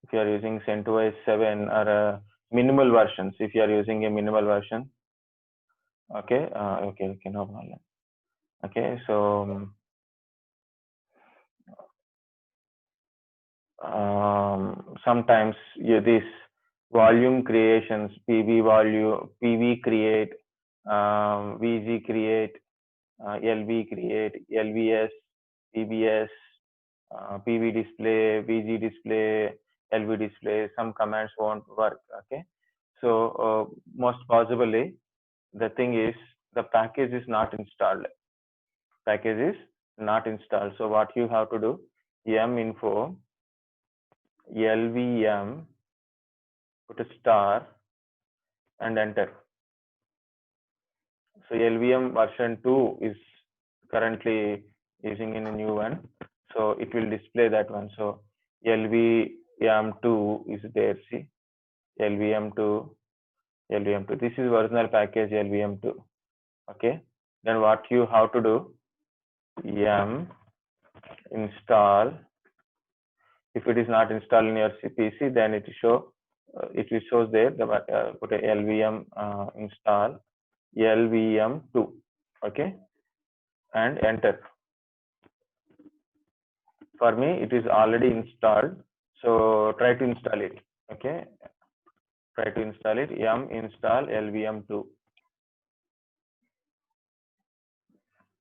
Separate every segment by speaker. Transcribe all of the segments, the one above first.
Speaker 1: if you are using CentOS 7 or minimal versions, if you are using a minimal version, okay, okay, no problem. Okay, so sometimes this volume creations, PV create, VG create, LV create, LVS, PBS, PV display, VG display, LV display, some commands won't work. Okay, so most possibly the thing is the package is not installed. Package is not installed. So what you have to do, minfo LVM, put a star and enter. So LVM version 2 is currently using in a new one. So it will display that one. So LVM2 is there. See, LVM2, LVM2. This is original package LVM2. Okay. Then what you have to do, install. If it is not installed in your PC, then it will show there. Put a LVM install LVM2. Okay, and enter. For me, it is already installed. So try to install it. Okay, try to install it. Install LVM2.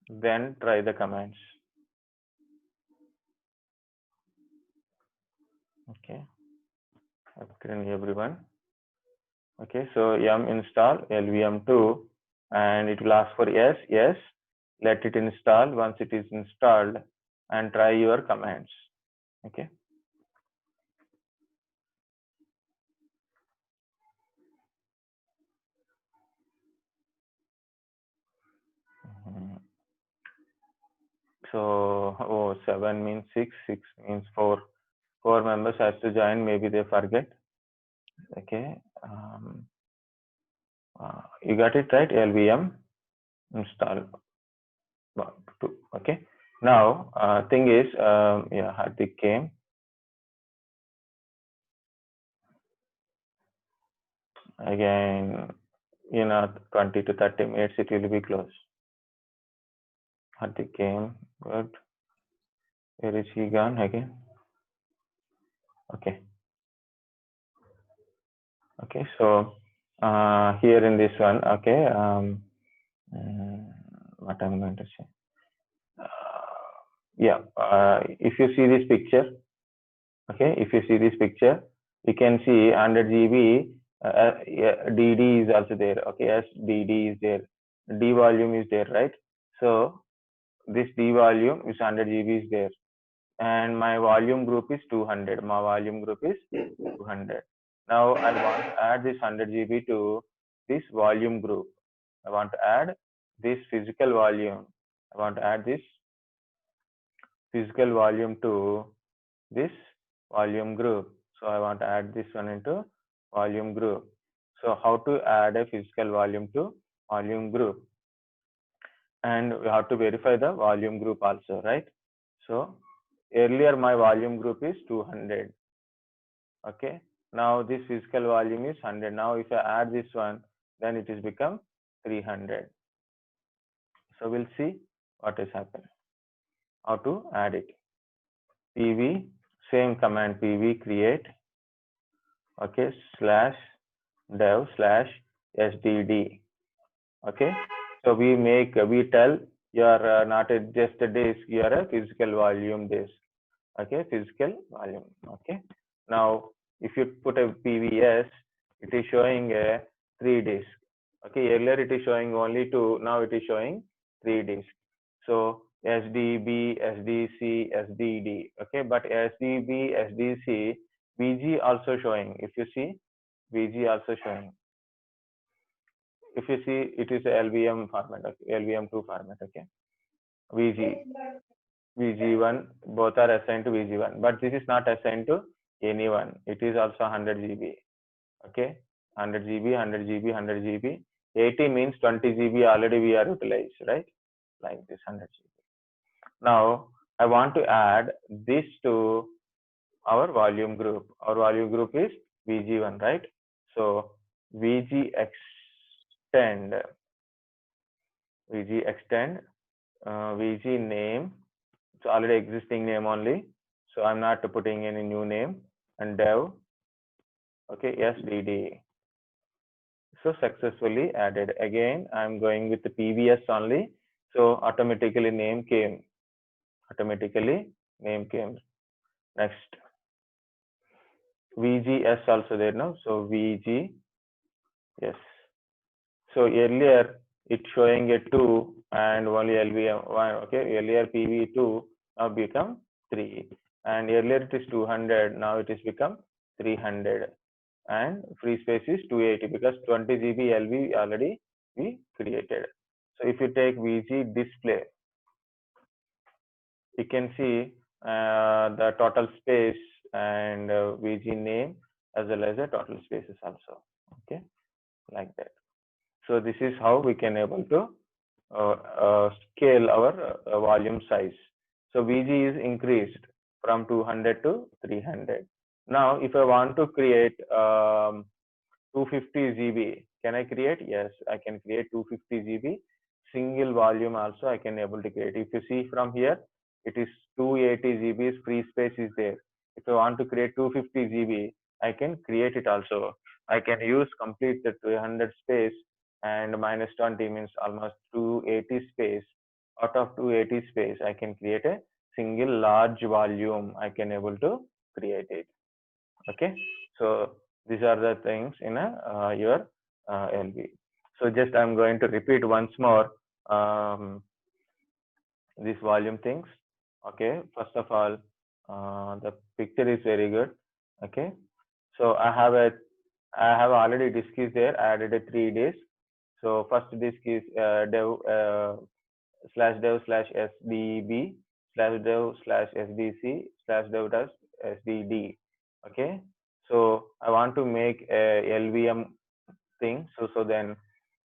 Speaker 1: Then try the commands. Okay, screen everyone. Okay, so install LVM2 and it will ask for yes, let it install. Once it is installed, and try your commands. Okay. So 7 means 6, 6 means 4. 4 members has to join. Maybe they forget. Okay. You got it right. LVM install 1, 2. Okay. Now thing is, Hardik came. Again, 20 to 30 minutes it will be closed. Hardik came. Good. Where is he gone again? Okay. Okay. So here in this one, okay. What I'm going to say. If you see this picture, okay, if you see this picture, you can see 100 GB DD is also there. Okay, SDD is there. D volume is there, right? So this D volume is 100 GB is there, and my volume group is 200. My volume group is 200. Now I want to add this 100 GB to this volume group. I want to add this physical volume. I want to add this physical volume to this volume group. So I want to add this one into volume group. So how to add a physical volume to volume group? And we have to verify the volume group also, right? So earlier my volume group is 200. Okay. Now this physical volume is 100. Now if I add this one, then it is become 300. So we'll see what is happening. How to add it. PV, same command, PV create, okay, /dev/sdd. Okay, so we tell you are not just a disk, you are a physical volume disk. Okay, physical volume. Okay, now if you put a PVS, it is showing a 3 disk. Okay, earlier it is showing only 2, now it is showing 3 disks. So SDB, SDC, SDD. Okay, but SDB, SDC, VG also showing. If you see, VG also showing. If you see, it is a LVM format, okay, LVM2 format. Okay, VG, VG1, both are assigned to VG1, but this is not assigned to anyone. It is also 100 GB. Okay, 100 GB, 100 GB, 100 GB. 80 means 20 GB already we are utilized, right? Like this 100 GB. Now I want to add this to our volume group. Our volume group is VG1, right? So VG extend, VG name. It's already existing name only. So I'm not putting any new name, and dev, okay, SDD. So successfully added. Again, I'm going with the PVS only. So automatically name came. Next, VGS also there now. So VG, yes. So earlier it's showing a 2 and only LVM 1. Okay, earlier PV2 now become 3, and earlier it is 200. Now it is become 300, and free space is 280 because 20 GB LV already we created. So if you take VG display, you can see the total space and VG name as well as the total spaces also. Okay, like that. So this is how we can able to scale our volume size. So VG is increased from 200 to 300. Now, if I want to create 250 GB, can I create? Yes, I can create 250 GB. Single volume also I can able to create. If you see from here, it is 280 GB free space is there. If I want to create 250 GB, I can create it also. I can use complete the 300 space, and minus 20 means almost 280 space. Out of 280 space, I can create a single large volume. I can able to create it. Okay, so these are the things in your LV. So just I'm going to repeat once more these volume things. Okay, first of all, the picture is very good. Okay, so I have already disk is there. I added a 3 disks. So first disk is dev /dev/sdb /dev/sdc/dev/sdd. Okay, so I want to make a LVM thing. So then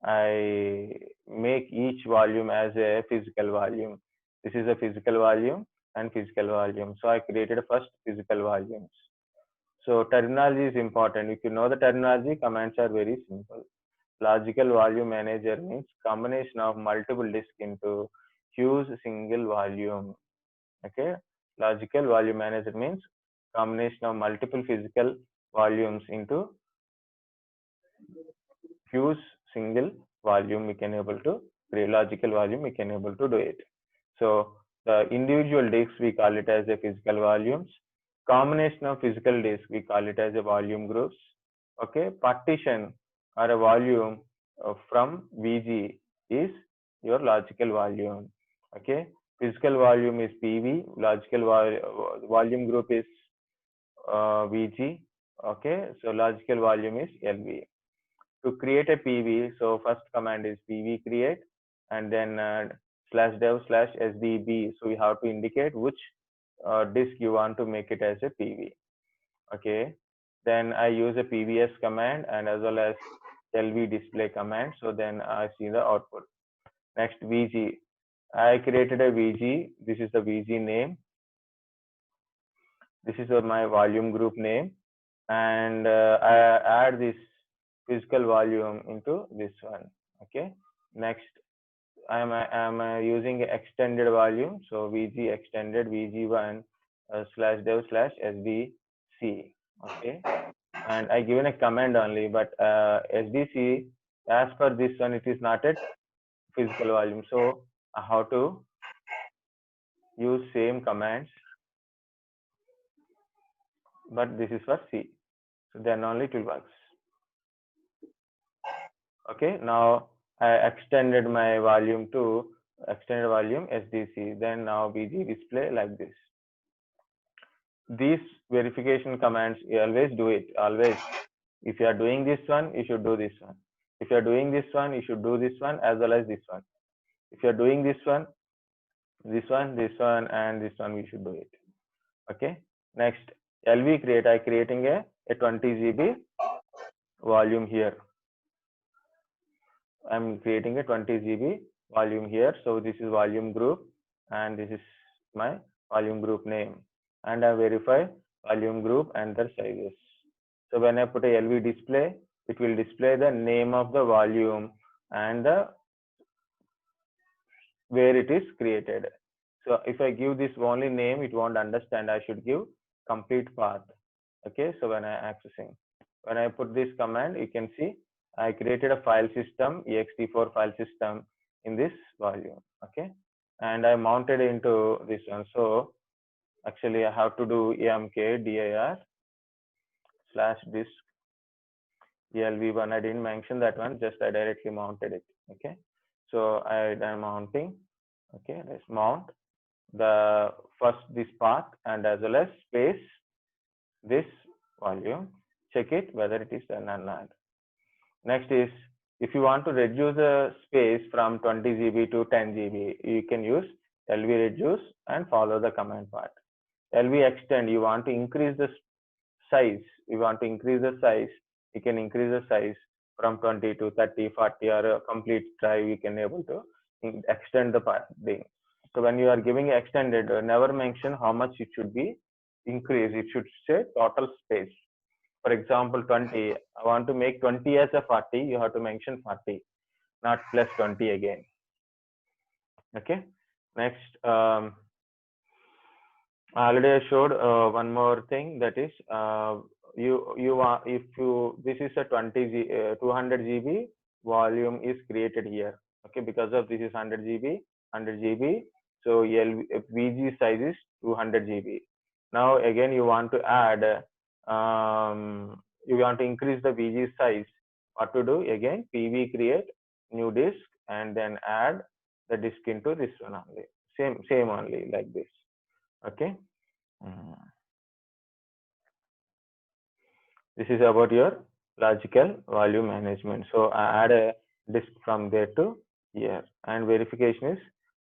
Speaker 1: I make each volume as a physical volume. This is a physical volume and physical volume. So I created first physical volumes. So terminology is important. If you know the terminology, commands are very simple. Logical volume manager means combination of multiple disks into huge single volume. Okay, logical volume manager means combination of multiple physical volumes into huge single volume. We can able to create logical volume. We can able to do it. So the individual disks we call it as a physical volumes. Combination of physical disks we call it as a volume groups. Okay, partition or a volume from VG is your logical volume. Okay, physical volume is PV, logical volume group is VG. Okay, so logical volume is LV. To create a PV, so first command is PV create, and then /dev/sdb. So you have to indicate which disk you want to make it as a PV. Okay, then I use a PVS command and as well as LV display command. So then I see the output. Next VG, I created a VG. This is the VG name. This is my volume group name, and I add this physical volume into this one. Okay, next I'm using extended volume. So VG extended VG1 /dev/sdc. Okay, and I given a command only, but SDC, as per this one, it is not a physical volume. So I have to use same commands, but this is for C. So then only it will works. Okay, now I extended my volume to extended volume SDC. Then now VG display like this. These verification commands, you always do it. Always, if you are doing this one, you should do this one. If you are doing this one, you should do this one as well as this one. If you are doing this one, and this one, we should do it. Okay. Next, LV create. I creating a 20 GB volume here. I'm creating a 20 GB volume here. So this is volume group, and this is my volume group name. And I verify volume group and their sizes. So when I put a LV display, it will display the name of the volume and the where it is created. So if I give this only name, it won't understand. I should give complete path. Okay, so when I accessing, when I put this command, you can see I created a file system, ext4 file system in this volume. Okay, and I mounted into this one. So actually I have to do amkdir / disk elv1. I didn't mention that one, just I directly mounted it. Okay, so I am mounting. Okay, let's mount the first this path and as well as space this volume. Check it whether it is done or not. Next is, if you want to reduce the space from 20 GB to 10 GB, you can use LV reduce and follow the command part. LV extend, you want to increase the size. You want to increase the size, you can increase the size from 20 to 30, 40 or a complete drive. You can able to extend the thing. So when you are giving extended, never mention how much it should be increased. It should say total space. For example, 20, I want to make 20 as a 40, you have to mention 40, not plus 20 again. Okay. Next, already I showed one more thing, that is this is a 200 GB volume is created here. Okay, because of this is 100 GB, so VG size is 200 GB. Now again you want to add, you want to increase the VG size. What to do? Again PV create new disk and then add the disk into this one only. Same only like this. Okay. This is about your logical volume management. So I add a disk from there to here, and verification is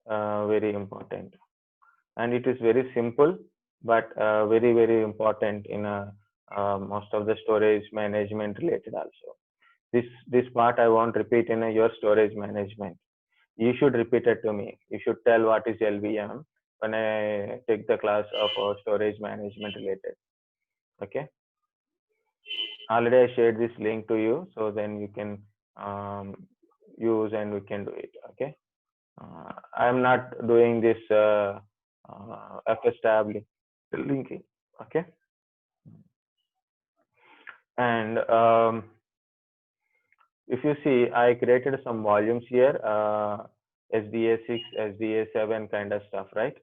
Speaker 1: very important, and it is very simple but very important in most of the storage management related also. This part I won't repeat in your storage management. You should repeat it to me. You should tell what is LVM when I take the class of storage management related. Okay. Already I shared this link to you, so then you can use and we can do it. Okay. I'm not doing this FSTab linking. Okay. And if you see, I created some volumes here, SDA6, SDA7 kind of stuff, right?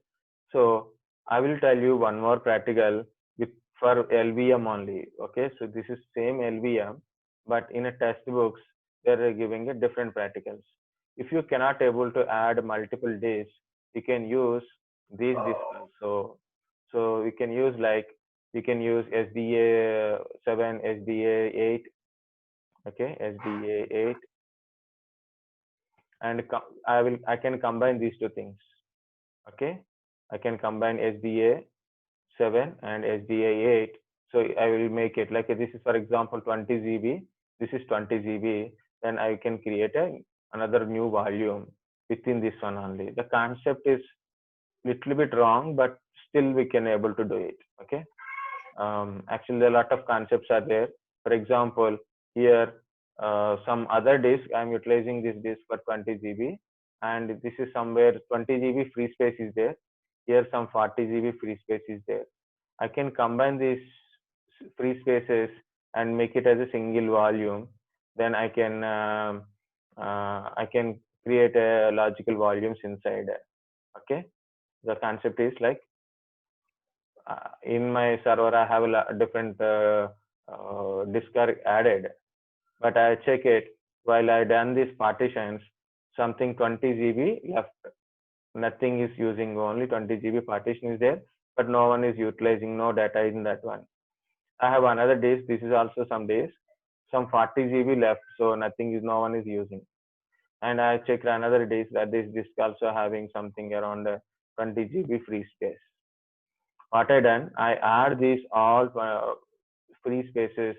Speaker 1: So I will tell you one more practical with for LVM only. Okay, so this is same LVM, but in a textbooks they're giving a different practicals. If you cannot able to add multiple days, you can use these disks. So you can use like you can use SDA7, SDA8. Okay, SDA8, and I can combine these two things. Okay, I can combine SDA7 and SDA8. So I will make it like this is, for example, 20 GB. This is 20 GB. Then I can create another new volume within this one only. The concept is little bit wrong, but still we can able to do it. Okay. Actually, a lot of concepts are there. For example, here some other disk, I'm utilizing this disk for 20 GB, and this is somewhere 20 GB free space is there. Here some 40 GB free space is there. I can combine these free spaces and make it as a single volume. Then I can create a logical volumes inside. Okay, the concept is like in my server I have a different disk are added, but I check it while I done these partitions, something 20 GB left. Nothing is using, only 20 GB partition is there, but no one is utilizing, no data in that one. I have another disk, this is also some disk, some 40 GB left, so nothing is, no one is using. And I checked another disk, that this disk also having something around 20 GB free space. What I done, I add these all free spaces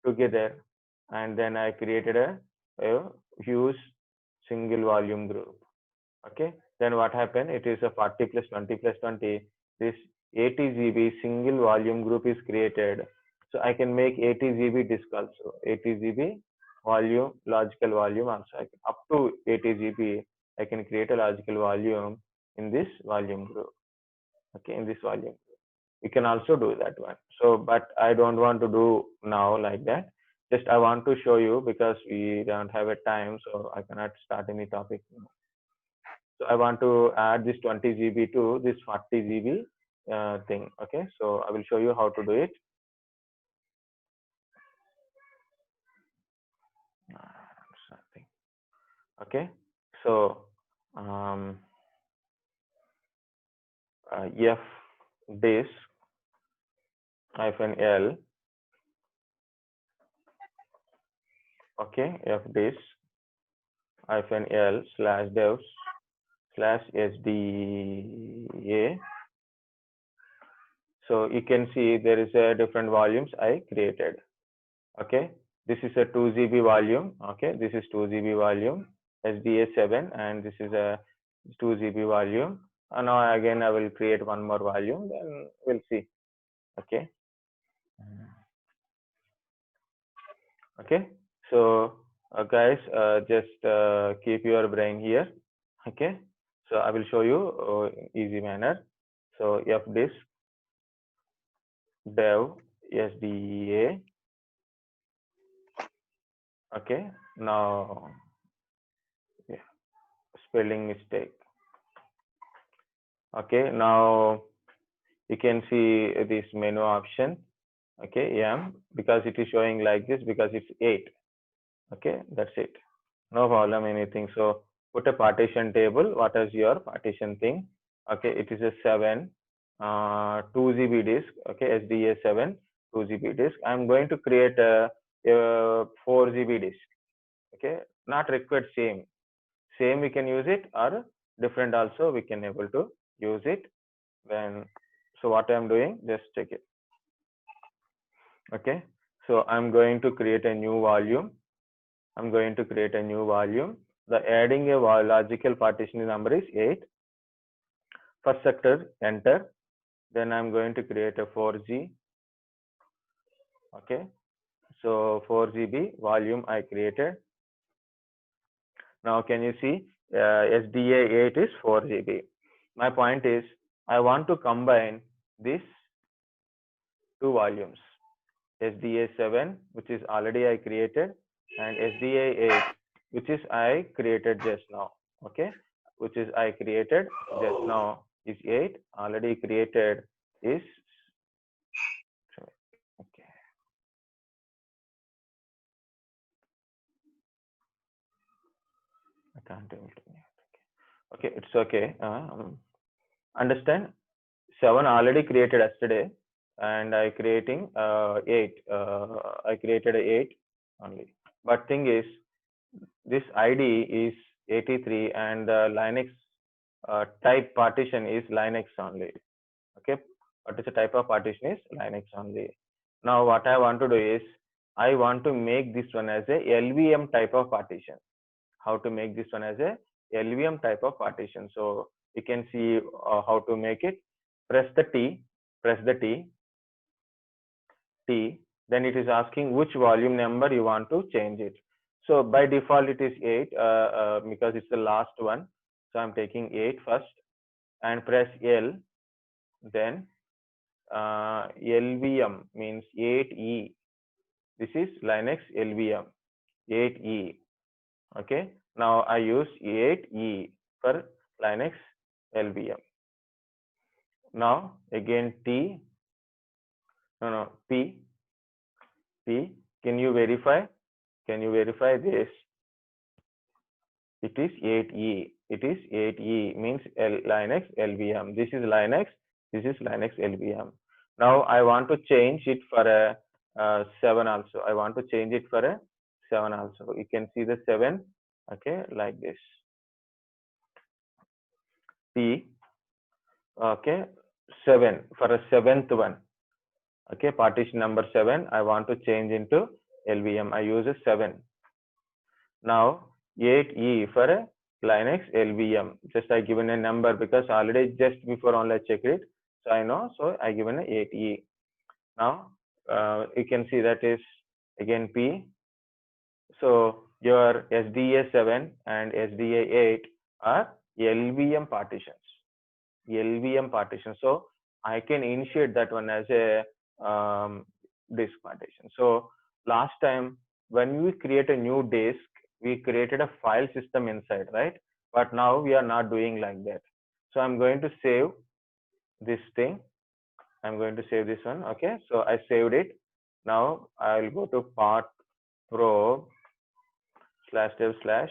Speaker 1: together, and then I created a huge single volume group. Okay, then what happened, it is a 40 plus 20 plus 20, this 80 GB single volume group is created. So I can make 80 GB disk also. 80 GB volume, logical volume also. Up to 80 GB, I can create a logical volume in this volume group. Okay, in this volume. You can also do that one. So, but I don't want to do now like that. Just I want to show you because we don't have a time, so I cannot start any topic. So I want to add this 20 GB to this 40 GB thing. Okay, so I will show you how to do it. Okay, so f disk -l. Okay, f disk -l /devs/sda. So you can see there is a different volumes I created. Okay, this is a 2 GB volume. Okay, this is 2 GB volume SDA7, and this is a 2 GB volume. And now again I will create one more volume, then we'll see. Okay. Okay, so guys, just keep your brain here. Okay, so I will show you easy manner. So f disk dev SDA. Okay, now yeah, spelling mistake. Okay, now you can see this menu option. Okay, because it is showing like this because it's 8. Okay, that's it. No problem anything. So put a partition table. What is your partition thing? Okay, it is a 7 2 GB disk. Okay, SDA7 2 GB disk. I'm going to create a 4 GB disk. Okay, not required same we can use it, or different also we can able to use it. Then so what I'm doing, just check it. Okay, so I'm going to create a new volume. The adding a logical partition number is 8. First sector, enter. Then I'm going to create a 4G. Okay, so 4 GB volume I created. Now can you see SDA8 is 4 GB. My point is I want to combine these two volumes, SDA7, which is already I created, and SDA8, which is I created just now. Okay, which is I created just now is 8, already created is okay. I can't do it. Okay, it's okay. Understand? 7 already created yesterday, and I creating 8. I created 8 only. But thing is, this ID is 83, and Linux type partition is Linux only. Okay, what is the type of partition is Linux only. Now what I want to do is I want to make this one as a LVM type of partition. How to make this one as a LVM type of partition? So you can see how to make it. Press the T, then it is asking which volume number you want to change it. So by default it is 8 because it's the last one. So I'm taking 8 first and press L, then LVM means 8E. This is Linux LVM 8E. Okay, now I use 8E for Linux LVM. Now again P. Can you verify? This? It is 8E. It is 8E means Linux LVM. This is Linux LVM. Now I want to change it for a 7 also. I want to change it for a 7 also. You can see the 7. Okay, like this. P. Okay, 7 for a 7th one. Okay, partition number 7. I want to change into LVM. I use a 7. Now 8E for a Linux LVM. Just I given a number because already just before only I checked it. So I know, so I given a 8E. Now you can see that is again P. So your SDA 7 and SDA 8 are LVM partitions. LVM partition. So I can initiate that one as a disk partition. So last time when we create a new disk, we created a file system inside, right? But now we are not doing like that. So I'm going to save this thing. I'm going to save this one. Okay. So I saved it. Now I'll go to part probe /dev/sda.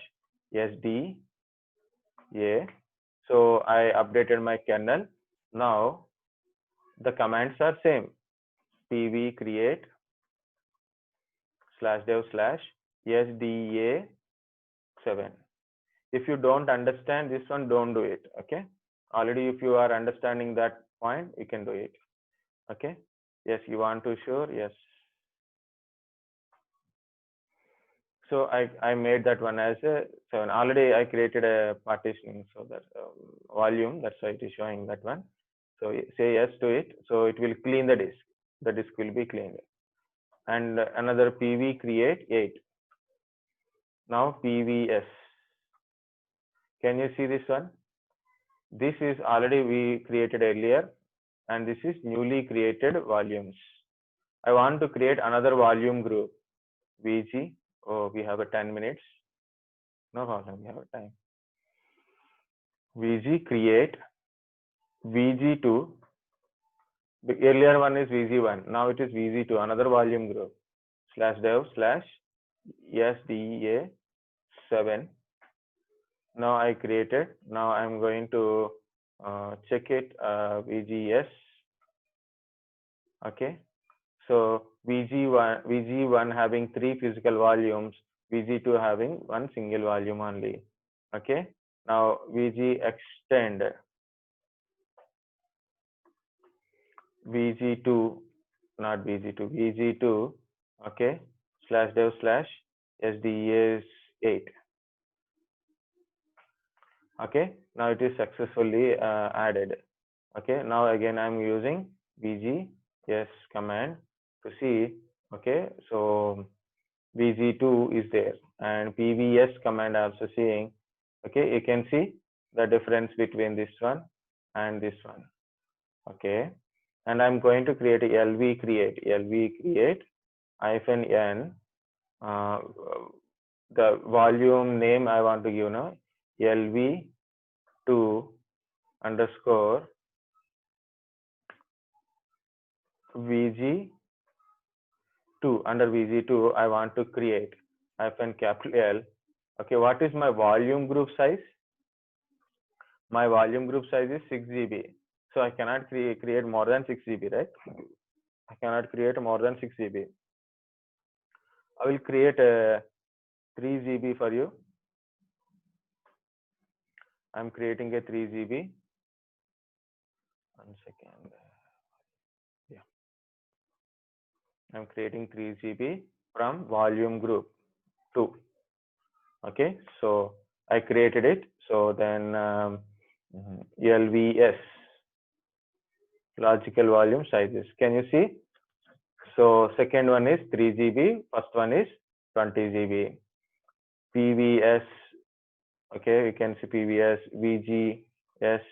Speaker 1: So I updated my kernel. Now the commands are same. pv create /dev/sda7. If you don't understand this one, don't do it. Okay. Already, if you are understanding that point, you can do it. Okay. Yes, you want to sure? Yes. So I made that one as a 7. Already I created a partitioning, so that volume, that's why it is showing that one. So say yes to it. So it will clean the disk. The disk will be cleaned. And another pv create 8. Now pvs. Can you see this one? This is already we created earlier, and this is newly created volumes. I want to create another volume group. VG. Oh, we have a 10 minutes. No problem, we have a time. VG create VG2. The earlier one is VG1. Now it is VG2, another volume group. /dev/sda7. Now I created. Now I'm going to check it. VGS. Okay. So VG1 having 3 physical volumes, VG2 having 1 single volume only. Okay. Now VG extend VG2, not VG2, VG2. Okay. /dev/sda8. Okay. Now it is successfully added. Okay. Now again I'm using VGS command to see. Okay. So VG2 is there, and PVS command also seeing. Okay, you can see the difference between this one and this one. Okay, and I'm going to create a LV create -n. The volume name I want to give now LV2 underscore VG2. Under VG2 I want to create -L. Okay, what is my volume group size? My volume group size is 6 GB. So I cannot create more than 6 GB, right? I cannot create more than 6 GB. I will create a 3 GB for you. I'm creating a 3 GB. 1 second. Yeah. I'm creating 3 GB from volume group 2. Okay. So I created it. So then LVS, logical volume sizes. Can you see? So second one is 3 GB. First one is 20 GB. PVS. Okay, you can see PVS, VGS.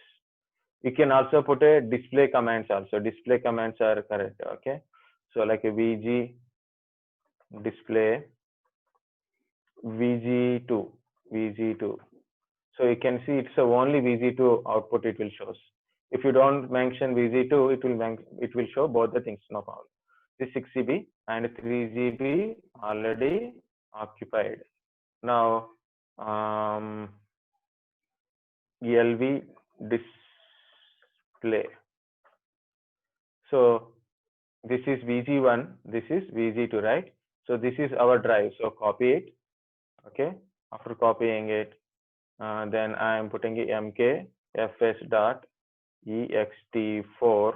Speaker 1: You can also put a display commands also. Display commands are correct. Okay, so like a VG display VG2. So you can see it's only VG2 output it will shows. If you don't mention VG2, it will show both the things. No problem. This 6 GB and 3 GB already occupied. Now LV display. So this is VG1, this is VG2, right? So this is our drive. So copy it. Okay. After copying it, then I am putting a mkfs.ext4,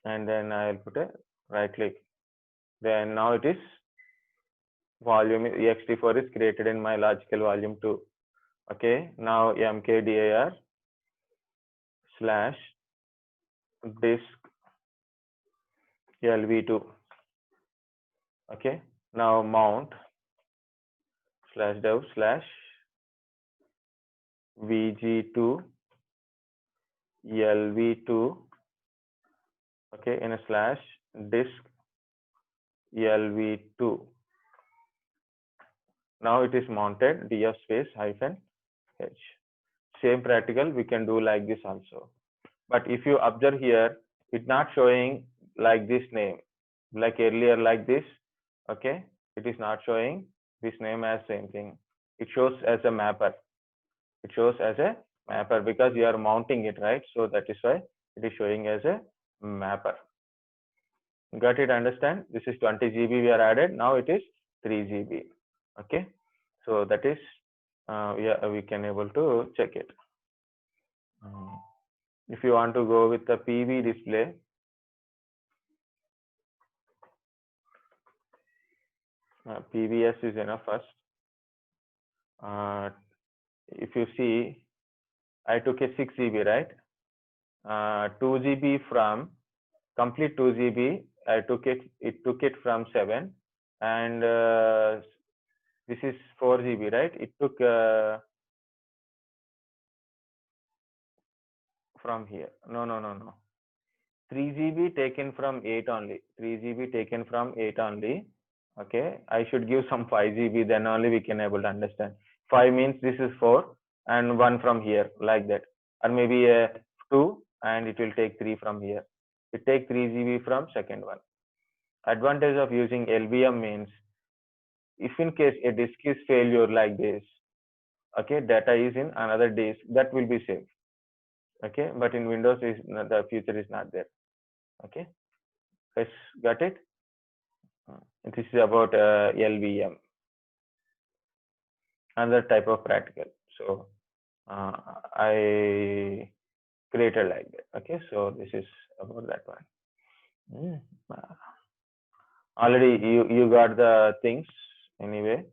Speaker 1: and then I'll put a right click. Then now it is volume ext4 is created in my logical volume 2. Okay. Now mkdir disk LV2. Okay, now mount /dev /VG2 LV2. Okay, in a slash disk LV2. Now it is mounted df space -h. Same practical we can do like this also. But if you observe here, it's not showing like this name, like earlier like this. Okay, it is not showing this name as same thing. It shows as a mapper. It shows as a mapper because you are mounting it, right? So that is why it is showing as a mapper. Got it? Understand? This is 20 GB we are added. Now it is 3 GB. Okay, so that is yeah, we can able to check it. If you want to go with the PV display, PVS is enough first. If you see, I took a 6 GB, right? 2 GB from complete 2 GB. I took it. It took it from 7, and this is 4 GB, right? It took from here. No. 3 GB taken from 8 only. 3 GB taken from 8 only. Okay, I should give some 5 GB, then only we can able to understand. 5 means this is 4 and 1 from here, like that, or maybe 2 and it will take 3 from here. It take 3 GB from second one. Advantage of using LVM means if in case a disk is failure like this, okay, data is in another disk, that will be saved. Okay, but in Windows is the feature is not there. Okay, guys, got it? This is about LVM, another type of practical. So I created like that. Okay, so this is about that one. Already you got the things anyway.